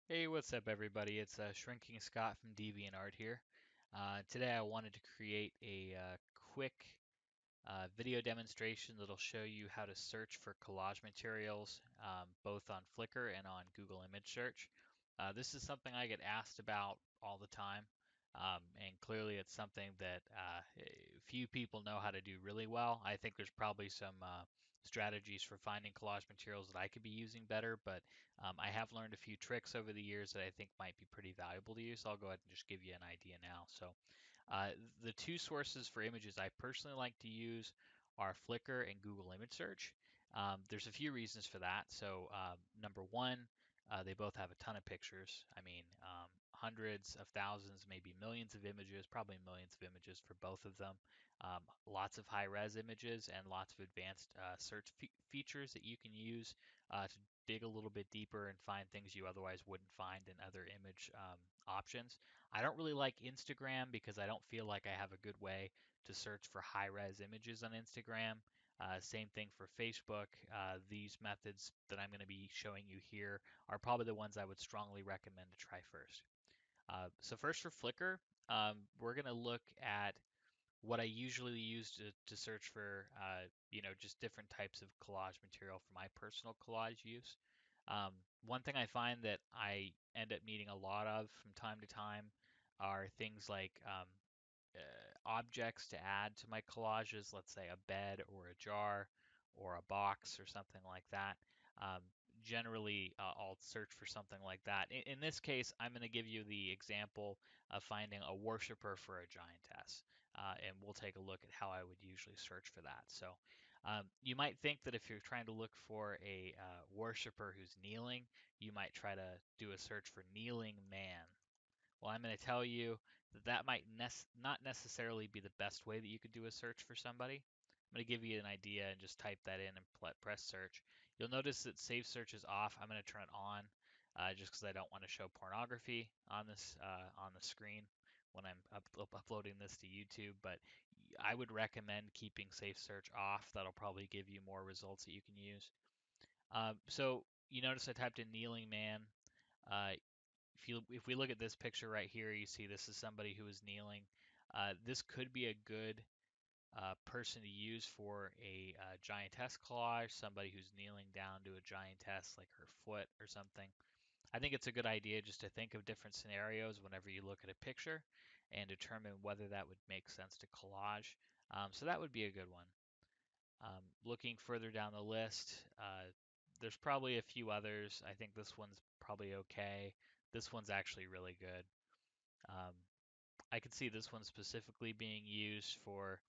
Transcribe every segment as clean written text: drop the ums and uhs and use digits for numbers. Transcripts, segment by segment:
Hey, what's up, everybody? It's Shrinking Scott from DeviantArt here. Today I wanted to create a quick video demonstration that'll show you how to search for collage materials both on Flickr and on Google Image Search. This is something I get asked about all the time, and clearly it's something that few people know how to do really well. I think there's probably some strategies for finding collage materials that I could be using better, but I have learned a few tricks over the years that I think might be pretty valuable to you, so I'll go ahead and just give you an idea now. Uh, the two sources for images I personally like to use are Flickr and Google Image Search. There's a few reasons for that. Number one, they both have a ton of pictures. I mean, hundreds of thousands, maybe millions of images, probably millions of images for both of them. Lots of high-res images and lots of advanced search features that you can use to dig a little bit deeper and find things you otherwise wouldn't find in other image options. I don't really like Instagram because I don't feel like I have a good way to search for high-res images on Instagram. Same thing for Facebook. These methods that I'm going to be showing you here are probably the ones I would strongly recommend to try first. So first for Flickr, we're going to look at what I usually use to search for, just different types of collage material for my personal collage use. One thing I find that I end up needing a lot of from time to time are things like uh, objects to add to my collages, let's say a bed or a jar or a box or something like that. Um, Generally, I'll search for something like that. In this case, I'm going to give you the example of finding a worshiper for a giantess, and we'll take a look at how I would usually search for that. You might think that if you're trying to look for a worshiper who's kneeling, you might try to do a search for kneeling man. Well, I'm going to tell you that that might not necessarily be the best way that you could do a search for somebody. I'm going to give you an idea and just type that in and press search. You'll notice that save search is off. I'm going to turn it on just because I don't want to show pornography on this on the screen when I'm uploading this to YouTube. But I would recommend keeping safe search off. That'll probably give you more results that you can use. So you notice I typed in kneeling man. Uh, if we look at this picture right here, you see this is somebody who is kneeling. This could be a good person to use for a giantess collage, somebody who's kneeling down to a giantess, like her foot or something. I think it's a good idea just to think of different scenarios whenever you look at a picture and determine whether that would make sense to collage. So that would be a good one. Looking further down the list, there's probably a few others. I think this one's probably okay. This one's actually really good. Um, I could see this one specifically being used for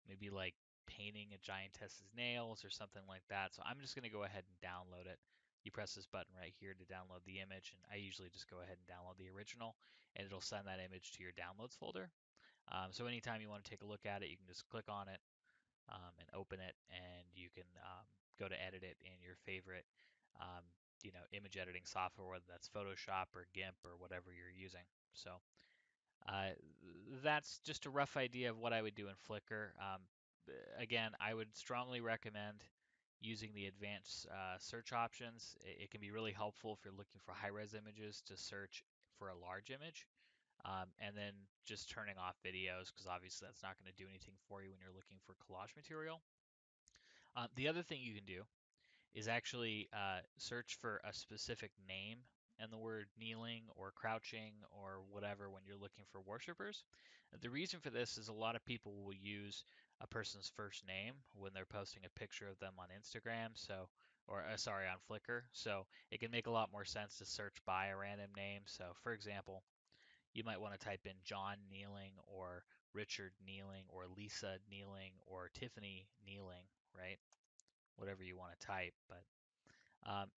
maybe like painting a giantess's nails or something like that. So I'm just going to go ahead and download it. You press this button right here to download the image, and I usually just go ahead and download the original, and it'll send that image to your downloads folder. So anytime you want to take a look at it, you can just click on it and open it, and you can go to edit it in your favorite, um, image editing software, whether that's Photoshop or GIMP or whatever you're using. So uh, that's just a rough idea of what I would do in Flickr. Again, I would strongly recommend using the advanced search options. It can be really helpful if you're looking for high-res images to search for a large image. And then just turning off videos because obviously that's not going to do anything for you when you're looking for collage material. The other thing you can do is actually search for a specific name and the word kneeling or crouching or whatever when you're looking for worshipers. The reason for this is a lot of people will use a person's first name when they're posting a picture of them on Instagram, or sorry, on Flickr. So it can make a lot more sense to search by a random name. So for example, you might want to type in John Kneeling or Richard Kneeling or Lisa Kneeling or Tiffany Kneeling, right? Whatever you want to type, but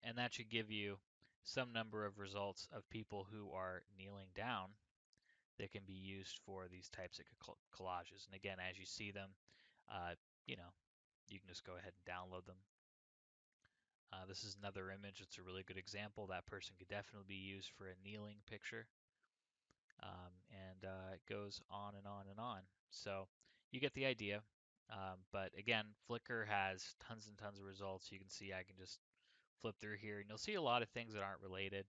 and that should give you some number of results of people who are kneeling down that can be used for these types of collages. And again, as you see them, uh, you know, you can just go ahead and download them. This is another image. It's a really good example. That person could definitely be used for a kneeling picture. And it goes on and on and on. So you get the idea. But again, Flickr has tons and tons of results. You can see I can just flip through here and you'll see a lot of things that aren't related.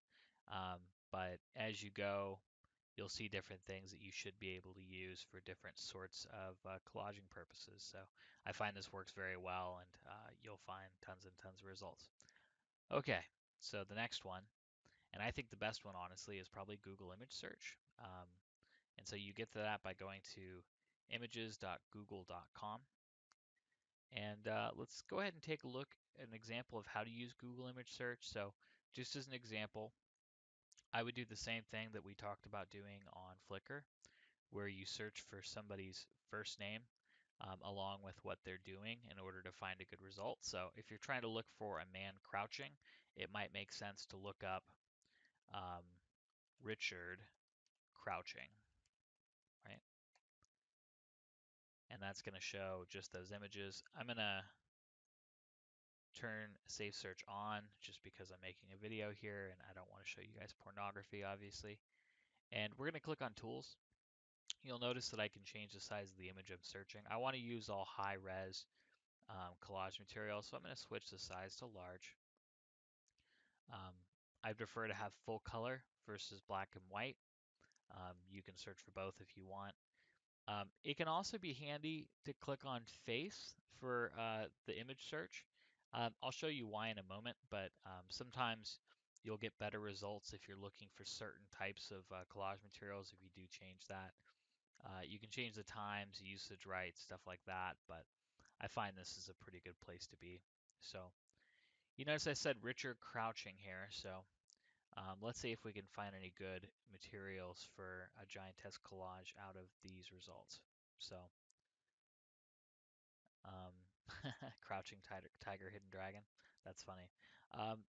Um, but as you go, you'll see different things that you should be able to use for different sorts of collaging purposes. So I find this works very well, and you'll find tons and tons of results. Okay, so the next one, and I think the best one, honestly, is probably Google image search. And so you get to that by going to images.google.com. And let's go ahead and take a look at an example of how to use Google image search. So just as an example, I would do the same thing that we talked about doing on Flickr, where you search for somebody's first name along with what they're doing in order to find a good result. So if you're trying to look for a man crouching, it might make sense to look up um, Richard crouching, right? And that's going to show just those images. I'm going to turn Safe Search on just because I'm making a video here and I don't want to show you guys pornography, obviously. And we're going to click on Tools. You'll notice that I can change the size of the image I'm searching. I want to use all high res collage material, so I'm going to switch the size to large. I prefer to have full color versus black and white. You can search for both if you want. It can also be handy to click on face for the image search. I'll show you why in a moment, but sometimes you'll get better results if you're looking for certain types of collage materials if you do change that. You can change the times, usage rights, stuff like that, but I find this is a pretty good place to be. So you notice I said Richard crouching here, so let's see if we can find any good materials for a giantess collage out of these results. So, um, crouching tiger, hidden dragon. That's funny. Um,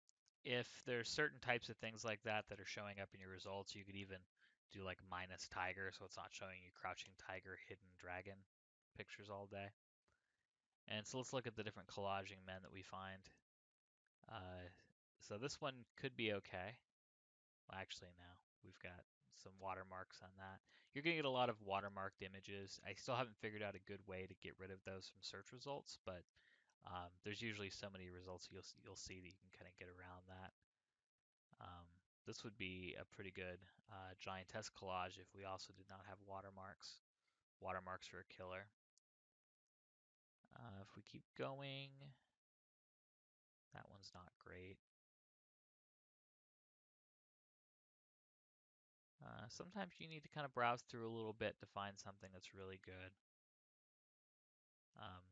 if there's certain types of things like that that are showing up in your results, you could even do like minus tiger, so it's not showing you crouching tiger, hidden dragon pictures all day. And so let's look at the different collaging men that we find. Uh, so this one could be okay. Well, actually, no, we've got some watermarks on that. You're going to get a lot of watermarked images. I still haven't figured out a good way to get rid of those from search results, but there's usually so many results you'll see that you can kind of get around that. This would be a pretty good giantess collage if we also did not have watermarks. Watermarks are a killer. If we keep going, that one's not great. Sometimes you need to kind of browse through a little bit to find something that's really good. Um,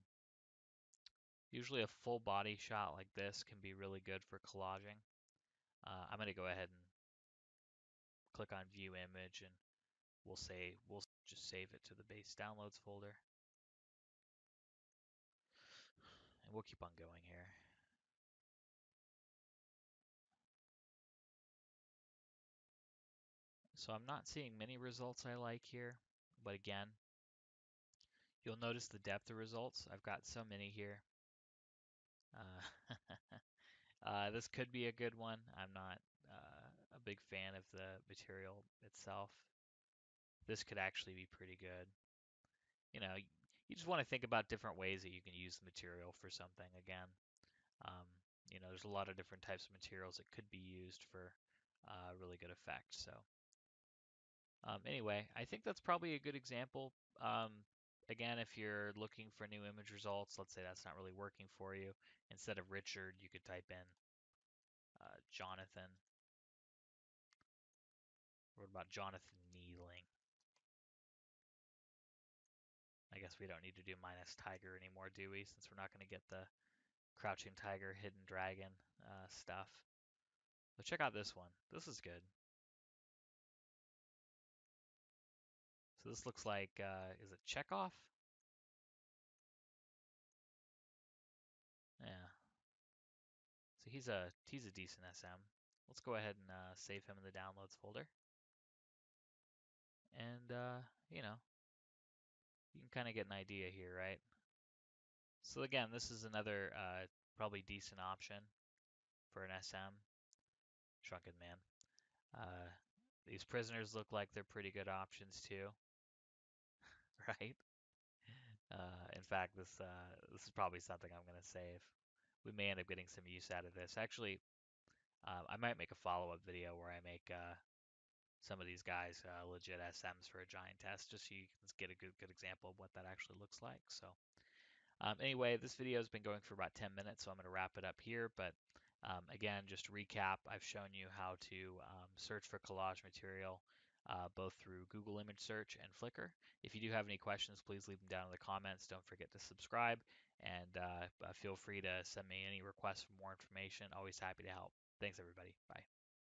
Usually a full body shot like this can be really good for collaging. I'm going to go ahead and click on View Image, and we'll just save it to the base downloads folder. And we'll keep on going here. So I'm not seeing many results I like here, but again, you'll notice the depth of results. I've got so many here. This could be a good one. I'm not a big fan of the material itself. This could actually be pretty good. You know, you just want to think about different ways that you can use the material for something. Again, um, there's a lot of different types of materials that could be used for really good effect. So anyway, I think that's probably a good example. Again, if you're looking for new image results, let's say that's not really working for you, instead of Richard, you could type in Jonathan. What about Jonathan kneeling? I guess we don't need to do minus tiger anymore, do we? Since we're not going to get the crouching tiger, hidden dragon stuff. So check out this one. This is good. So this looks like, is it Chekhov? Yeah. So he's a decent SM. Let's go ahead and save him in the downloads folder. And you can kind of get an idea here, right? So again, this is another probably decent option for an SM, Shrunken Man. These prisoners look like they're pretty good options too, right? In fact, this is probably something I'm going to save. We may end up getting some use out of this. Actually, I might make a follow-up video where I make some of these guys legit SMs for a giantess, just so you can get a good example of what that actually looks like. So anyway, this video has been going for about 10 minutes, so I'm going to wrap it up here. But again, just to recap, I've shown you how to search for collage material both through Google image search and Flickr. If you do have any questions, please leave them down in the comments. Don't forget to subscribe, and feel free to send me any requests for more information. Always happy to help. Thanks, everybody. Bye.